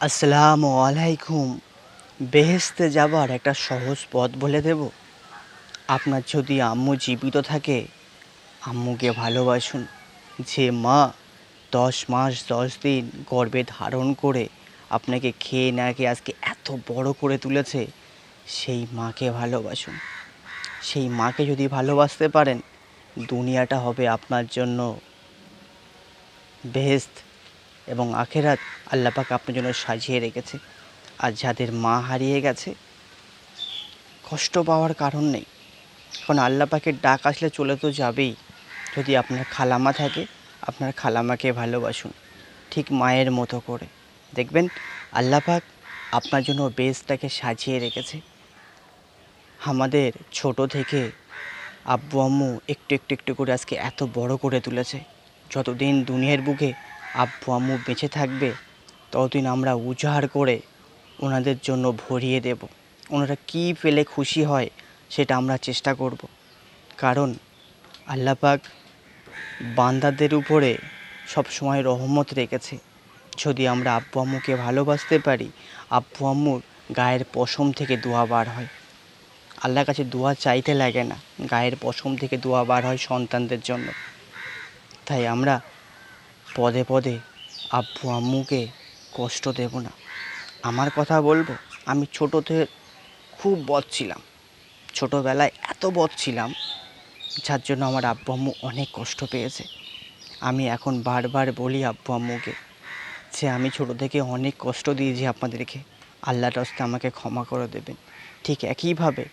আসসালামু আলাইকুম। বেহেশতে যাবার একটা সহজ পথ বলে দেব। আপনার যদি আম্মু জীবিত থাকে, আম্মুকে ভালোবাসুন। যে মা 10 মাস 10 দিন গর্ভে ধারণ করে আপনাকে খেয়ে না খেয়ে আজকে এত বড় করে তুলেছে, সেই মাকে ভালোবাসুন। সেই মাকে যদি ভালোবাসতে পারেন, দুনিয়াটা হবে আপনার জন্য বেহেশত এবং আখেরাত আল্লাহ পাক আপনার জন্য সাজিয়ে রেখেছে। আর যাদের মা হারিয়ে গেছে, কষ্ট পাওয়ার কারণ নেই, কারণ আল্লাহ পাকের ডাক আসলে চলে তো যাবেই। যদি আপনার খালামা থাকে, আপনার খালামাকে ভালোবাসুন ঠিক মায়ের মতো করে। দেখবেন আল্লাহ পাক আপনার জন্য বেস্টটাকে সাজিয়ে রেখেছে। আমাদের ছোট থেকে আব্বু আম্মু একটু একটু একটু করে আজকে এত বড় করে তুলেছে। যতদিন দুনিয়ার বুকে আব্বু আম্মু বেঁচে থাকবে, ততদিন আমরা উজাড় করে ওনাদের জন্য ভরিয়ে দেব। ওনারা কী পেলে খুশি হয় সেটা আমরা চেষ্টা করব। কারণ আল্লাহ পাক বান্দাদের উপরে সবসময় রহমত রেখেছে। যদি আমরা আব্বু আম্মুকে ভালোবাসতে পারি, আব্বু আম্মুর গায়ের পশম থেকে দোয়া বার হয়। আল্লাহর কাছে দোয়া চাইতে লাগে না, গায়ের পশম থেকে দোয়া বার হয় সন্তানদের জন্য। তাই আমরা পদে পদে আব্বু আম্মুকে কষ্ট দেব না। আমার কথা বলবো, আমি ছোটোতে খুব বদ ছিলাম। ছোটোবেলায় এত বদ ছিলাম, যার জন্য আমার আব্বু আম্মু অনেক কষ্ট পেয়েছে। আমি এখন বারবার বলি আব্বু আম্মুকে যে আমি ছোটো থেকে অনেক কষ্ট দিয়েছি আপনাদেরকে, আল্লাহর রাস্তায় আমাকে ক্ষমা করে দেবেন। ঠিক একইভাবে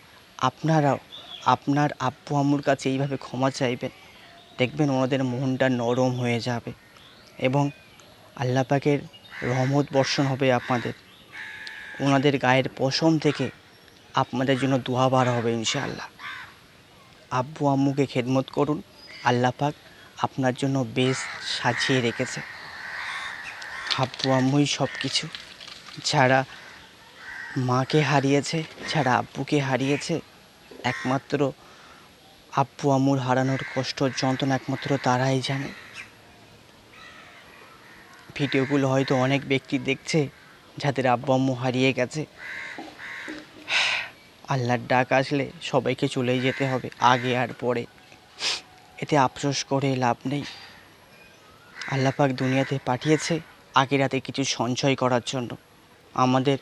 আপনারাও আপনার আব্বু আম্মুর কাছে এইভাবে ক্ষমা চাইবেন। দেখবেন ওনাদের মনটা নরম হয়ে যাবে এবং আল্লাহ পাকের রহমত বর্ষণ হবে আপনাদের। ওনাদের গায়ের পশম থেকে আপনাদের জন্য দোয়া বার হবে ইনশাআল্লাহ। আব্বু আম্মুকে খেদমত করুন, আল্লাহ পাক আপনার জন্য বেশ সাজিয়ে রেখেছে। আব্বু আম্মুই সব কিছু। যারা মাকে হারিয়েছে, যারা আব্বুকে হারিয়েছে, একমাত্র আব্বু আম্মুর হারানোর কষ্ট যন্ত্রণা একমাত্র তারাই জানে। ভিডিওগুলো হয়তো অনেক ব্যক্তি দেখছে যাদের আব্বু আম্মু হারিয়ে গেছে। আল্লাহর ডাক আসলে সবাইকে চলেই যেতে হবে, আগে আর পরে। এতে আফসোস করে লাভ নেই। আল্লাহ পাক দুনিয়াতে পাঠিয়েছে আখিরাতে কিছু সঞ্চয় করার জন্য। আমাদের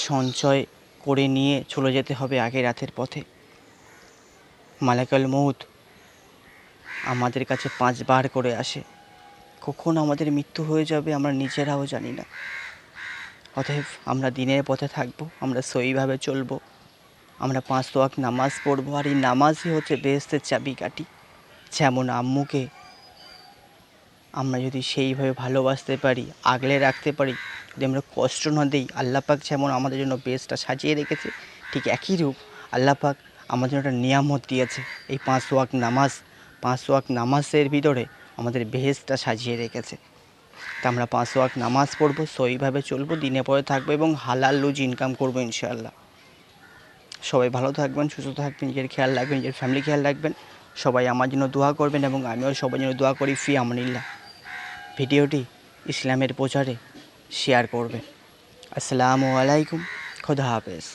সঞ্চয় করে নিয়ে চলে যেতে হবে আখিরাতের পথে। মালাকুল মউত আমাদের কাছে 5 বার করে আসে। কখন আমাদের মৃত্যু হয়ে যাবে আমরা নিজেরাও জানি না। অতএব আমরা দিনের পথে থাকবো, আমরা সহিভাবে চলবো, আমরা 5 ওয়াক্ত নামাজ পড়বো। আর এই নামাজই হচ্ছে বেহেশতের চাবিকাঠি। যেমন আম্মুকে আমরা যদি সেইভাবে ভালোবাসতে পারি, আগলে রাখতে পারি, যদি আমরা কষ্ট না দিই, আল্লাহ পাক যেমন আমাদের জন্য বেহেশতটা সাজিয়ে রেখেছে, ঠিক একই রূপ আল্লাহ পাক আমাদের জন্য একটা নিয়ামত দিয়েছে। এই 5 ওয়াক্ত নামাজ, 5 ওয়াক্ত নামাজের ভিতরে আমাদের বেহেশতটা সাজিয়ে রেখেছে। তা আমরা 5 ওয়াক্ত নামাজ পড়বো, সহিভাবে চলবো, দিনে পরে থাকবো এবং হালাল রুজি ইনকাম করবো ইনশাআল্লাহ। সবাই ভালো থাকবেন, সুস্থ থাকবেন, নিজের খেয়াল রাখবেন, নিজের ফ্যামিলি খেয়াল রাখবেন। সবাই আমার জন্য দোয়া করবেন এবং আমিও সবার জন্য দোয়া করি। ফি আমানিল্লাহ। ভিডিওটি ইসলামের প্রচারে শেয়ার করবেন। আসসালামু আলাইকুম। খোদা হাফেজ।